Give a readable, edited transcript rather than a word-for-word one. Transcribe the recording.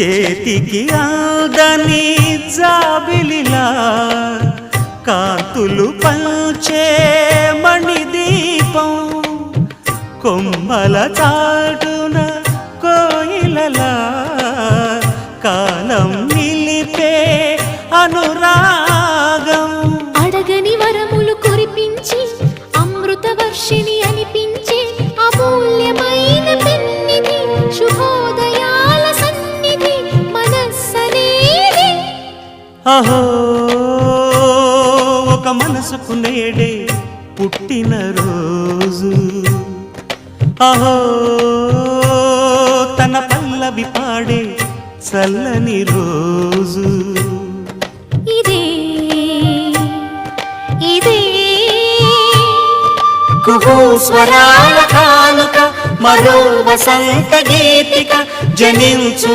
చేతికి అందని జాబిలిలా కాంతులు పంచే మణిదీపం కొమ్మల చాటున కోయిలలా కాలం నిలిపే అనురాగం అడగని వరములు కురిపించి అమృత వర్షిణి అనిపించే అమూల్యమైన పెన్నిధి శుభోదయాల సన్నిధి మనస్సనేది అహో ఒక మనసుకు నేడే పుట్టిన రోజు అహో తన పల్లవి పాడే చల్లని రోజు ఇదే ఇదే కుహూ స్వరాల కానుక మరో వసంత గీతిక జనించు